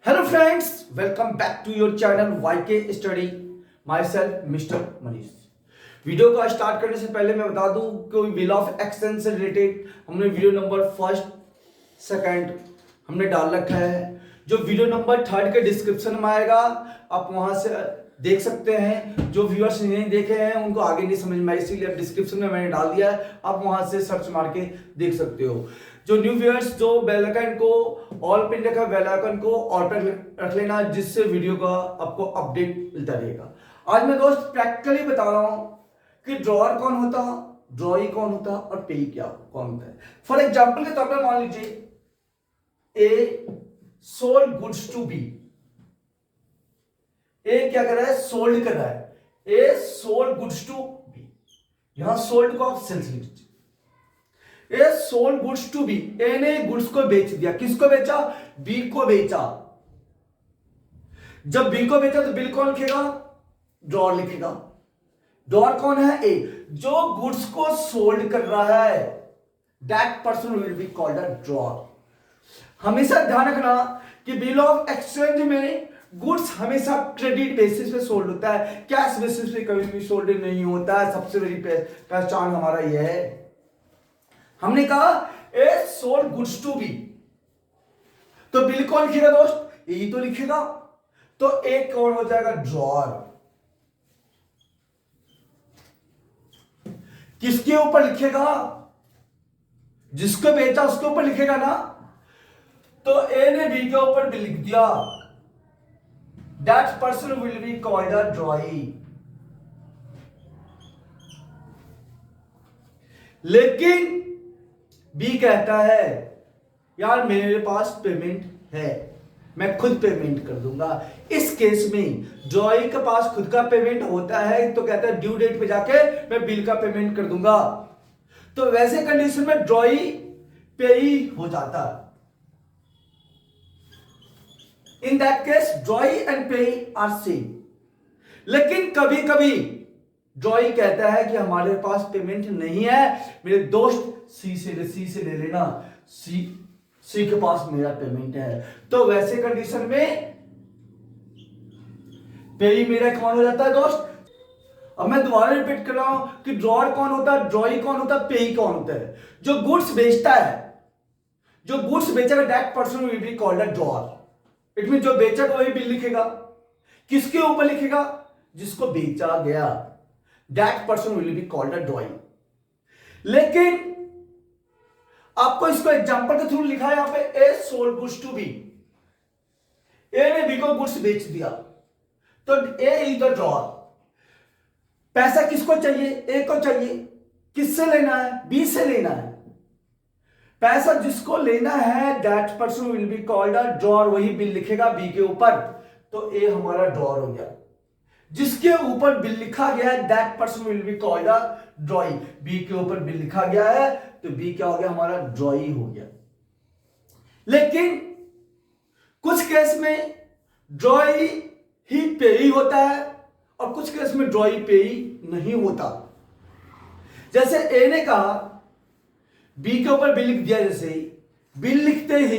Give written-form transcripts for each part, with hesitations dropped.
Hello friends, welcome back to your channel Y K study. Myself mister Manish. Video को start करने से पहले मैं बता दूं कि व्हील ऑफ एक्सटेंस से रिलेटेड हमने वीडियो नंबर फर्स्ट सेकंड हमने डाल रखा है। जो वीडियो नंबर थर्ड के डिस्क्रिप्शन में आएगा, आप वहां से देख सकते हैं। जो व्यूअर्स नहीं देखे हैं उनको आगे नहीं समझ में, इसीलिए डिस्क्रिप्शन में मैंने डाल दिया है, आप वहां से सर्च मार के देख सकते हो। जो न्यू व्यूअर्स, जो बेल आइकन को ऑल पे रखा, बेल आइकन को ऑल पे रख लेना, जिससे वीडियो का आपको अपडेट मिलता रहेगा। आज मैं दोस्त प्रैक्टिकली बता रहा हूं कि ड्रॉअर कौन होता, ड्रॉई कौन होता और पे क्या कौन होता है। फॉर एग्जाम्पल के तौर पर मान लीजिए A sold goods to B. A क्या कर रहा है? सोल्ड कर रहा है। A sold goods to B. यहां सोल्ड को आप सेल्स लिख दीजिए। A sold goods to B. A ने गुड्स को बेच दिया। किसको बेचा? बी को बेचा। जब बी को बेचा तो बिल कौन लिखेगा? ड्रॉअर लिखेगा। ड्रॉअर कौन है? ए। जो गुड्स को सोल्ड कर रहा है that person will be called a drawer. हमेशा ध्यान रखना कि बिल ऑफ एक्सचेंज में गुड्स हमेशा क्रेडिट बेसिस पे सोल्ड होता है, कैश बेसिस पे कभी भी सोल्ड नहीं होता है। सबसे बड़ी पहचान हमारा यह है। हमने कहा A sold goods to B, तो बिल कौन लिखेगा दोस्त? यही तो लिखेगा। तो ए कौन हो जाएगा? ड्रॉअर। किसके ऊपर लिखेगा? जिसको बेचा उसके ऊपर लिखेगा ना। तो ए ने बी के ऊपर बिल लिख दिया, that person will be called a ड्रॉई। लेकिन बी कहता है यार मेरे पास पेमेंट है, मैं खुद पेमेंट कर दूंगा। इस केस में ड्रॉई के पास खुद का पेमेंट होता है, तो कहता है ड्यू डेट पे जाके मैं बिल का पेमेंट कर दूंगा। तो वैसे कंडीशन में ड्रॉई पेई हो जाता। In that case drawee and payee are same. लेकिन कभी कभी ड्रॉई कहता है कि हमारे पास पेमेंट नहीं है, मेरे दोस्त सी से ले लेना, सी के पास मेरा पेमेंट है। तो वैसे कंडीशन में पेई मेरा कौन हो जाता है दोस्त? अब मैं दोबारा रिपीट कर रहा हूं कि ड्रॉअर कौन होता है, ड्रॉई कौन होता है, पेई कौन होता है? जो गुड्स बेचता है, जो गुड्स बेचेगा that person will be called a drawer. It mean जो बेचेगा वही बिल लिखेगा। किसके ऊपर लिखेगा? जिसको बेचा गया, that person will be called a ड्रॉई। लेकिन आपको इसको एग्जांपल के थ्रू लिखा है यहां पे, A sold goods to B. A ने बी को गुड्स बेच दिया, तो ए इज द ड्रॉअर। पैसा किसको चाहिए? ए को चाहिए। किससे लेना है? बी से लेना है। पैसा जिसको लेना है that person will be called a drawer, वही बिल लिखेगा बी के ऊपर। तो ए हमारा ड्रॉअर हो गया। जिसके ऊपर बिल लिखा गया है that person will be called a drawee. B के ऊपर बिल लिखा गया है तो बी क्या हो गया? हमारा ड्रॉई हो गया। लेकिन कुछ केस में ड्रॉई ही पेई होता है और कुछ केस में ड्रॉई पेई नहीं होता। जैसे ए ने कहा बी के ऊपर बिल लिख दिया, जैसे ही बिल लिखते ही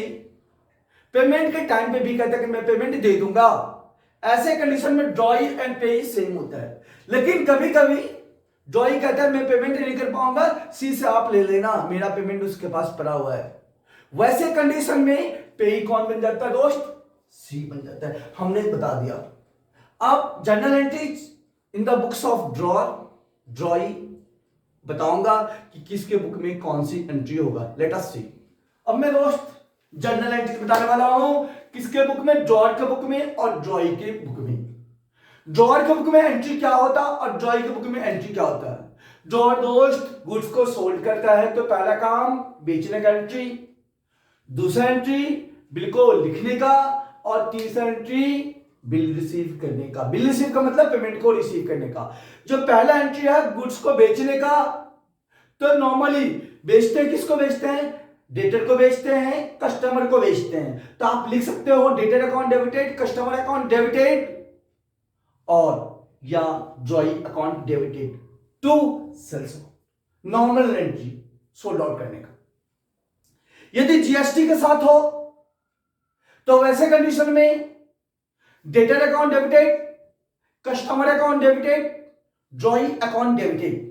पेमेंट के टाइम पे बी कहता है कि मैं पेमेंट दे दूंगा। ऐसे कंडीशन में ड्रॉई एंड पेई सेम होता है। लेकिन कभी कभी ड्रॉई कहता है मैं पेमेंट नहीं कर पाऊंगा, सी से आप ले लेना, मेरा पेमेंट उसके पास पड़ा हुआ है। वैसे कंडीशन में पेई कौन बन जाता है दोस्त? सी बन जाता है। हमने बता दिया। अब journal entries in the books of drawer, ड्रॉई बताऊंगा कि किसके बुक में कौन सी एंट्री होगा। लेट अस सी। अब मैं दोस्त जर्नल एंट्री बताने वाला हूं, किसके बुक में? ड्रॉअर के बुक में और ड्रॉई के बुक में। ड्रॉअर के बुक में एंट्री क्या होता और ड्रॉई के बुक में एंट्री क्या होता है? ड्रॉअर दोस्त गुड्स को सोल्ड करता है, तो पहला काम बेचने का एंट्री, दूसरा एंट्री बिल को लिखने का, और तीसरा एंट्री बिल रिसीव करने का। बिल रिसीव का मतलब पेमेंट को रिसीव करने का। जो पहला एंट्री है गुड्स को बेचने का, तो नॉर्मली बेचते हैं, किसको बेचते हैं? डेटर को बेचते हैं, कस्टमर को बेचते हैं। तो आप लिख सकते हो debtor account debited, customer account debited, और या drawee account debited to sales. Normal entry sold out करने का। यदि जीएसटी के साथ हो तो वैसे कंडीशन में debtor account debited, customer account debited, drawee account debited.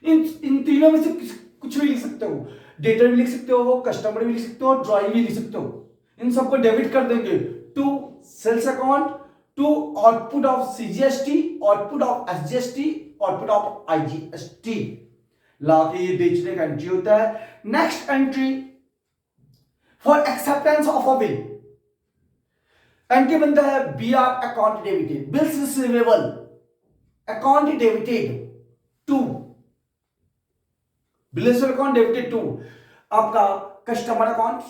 इन तीनों में से कुछ भी लिख सकते हो, डेटर भी लिख सकते हो, कस्टमर भी लिख सकते हो, ड्रॉई भी लिख सकते हो। इन सबको डेबिट कर देंगे to sales account, to output of CGST, output of SGST, output of IGST. ला के ये बेचने का एंट्री होता है। Next entry for acceptance of a bill, entry बनता है BR account debited, bills receivable account debited to, bills account debited to आपका customer account,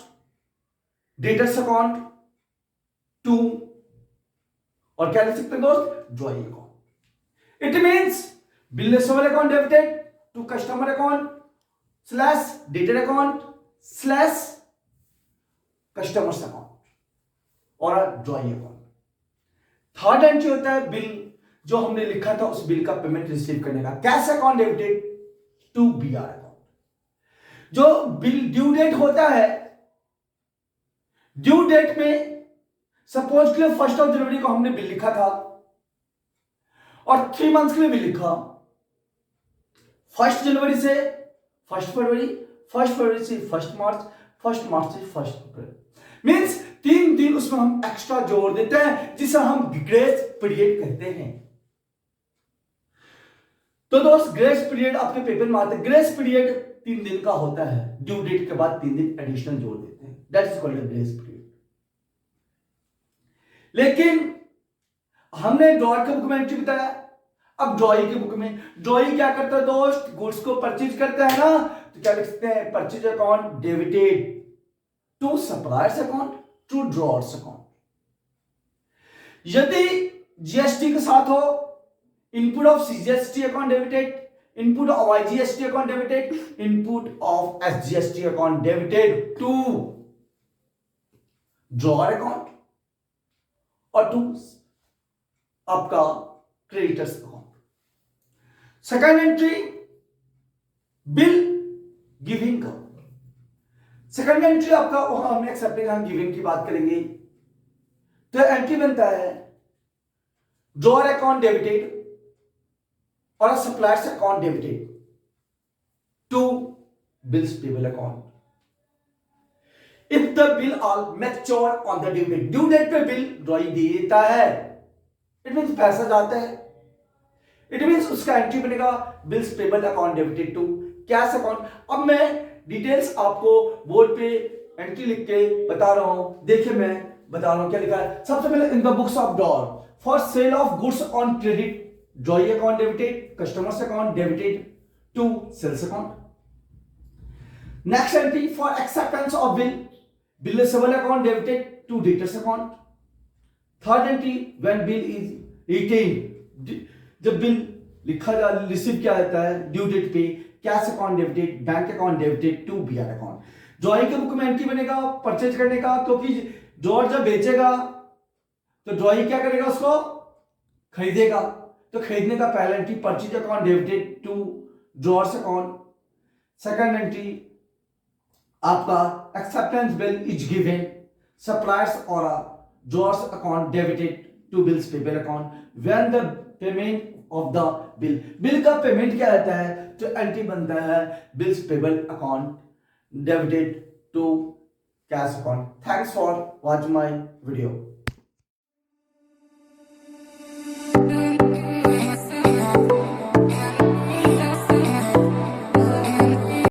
debtors account to, और क्या लिख सकते हैं दोस्त, drawee account. It means bill receivable account debited to customer account slash debtor account slash customers account और ड्रॉई account. Third entry होता है बिल, जो हमने लिखा था उस बिल का पेमेंट रिसीव करने का, cash account debited to BR account. जो बिल ड्यू डेट होता है, ड्यू डेट में सपोज के लिए 1 जनवरी को हमने बिल लिखा था और 3 मंथ्स के लिए बिल लिखा, 1 जनवरी से 1 फरवरी, 1 फरवरी से 1 मार्च, 1 मार्च से 1 अप्रैल, मींस 3 दिन उसमें हम एक्स्ट्रा जोड़ देते हैं, जिसे हम ग्रेस पीरियड कहते हैं। तो दोस्त ग्रेस पीरियड आपके पेपर में आता है, ग्रेस पीरियड 3 दिन का होता है, ड्यू डेट के बाद 3 दिन एडिशनल जोड़ देते हैं, that is called grace period. लेकिन हमने ड्रॉयर के बुक में एंट्री बताया, अब ड्रॉई की बुक में ड्रॉई क्या करता है दोस्त, गुड्स को परचेज करता है ना, तो क्या लिख सकते हैं, purchase account debited to suppliers account to drawers account. यदि जीएसटी के साथ हो, input of CGST account debited, input of IGST account debited, input of SGST account debited to drawer account और टू आपका creditors account. Second entry bill giving का, second entry आपका वहां हमने एक्सेप्टिंग, हम गिविंग की बात करेंगे, तो एंट्री बनता है ड्रॉअर अकाउंट डेबिटेड और suppliers account debited to bills payable account. If the bill are mature on the due date, due date पे बिल ड्रॉई दे देता है, इट मींस पैसा जाता है, इट मींस उसका एंट्री बनेगा bills payable account debited to cash account. अब मैं डिटेल्स आपको बोर्ड पे एंट्री लिख के बता रहा हूं, देखिए मैं बता रहा हूं क्या लिखा है। सबसे पहले in the books of drawer for sale of goods on credit, drawee account debited, customers account debited to sales account. Next entry for acceptance of bill, bill receivable account debited to debtors account. Third entry when bill is retained, जब bill लिखा जा receive किया जाता है due date पे, cash account debited, bank account debited to BR account. Drawee के book में entry बनेगा परचेज करने का, क्योंकि ड्रॉअर जब बेचेगा तो ड्रॉई क्या करेगा, उसको खरीदेगा, तो खरीदने का पहला entry purchase account debited to drawers account. Second entry आपका acceptance bill is given suppliers और drawers account debited to bills payable account when the payment of the bill, bill का पेमेंट क्या रहता है, तो एंट्री बनता है bills payable account debited to cash account. Thanks for watching my video.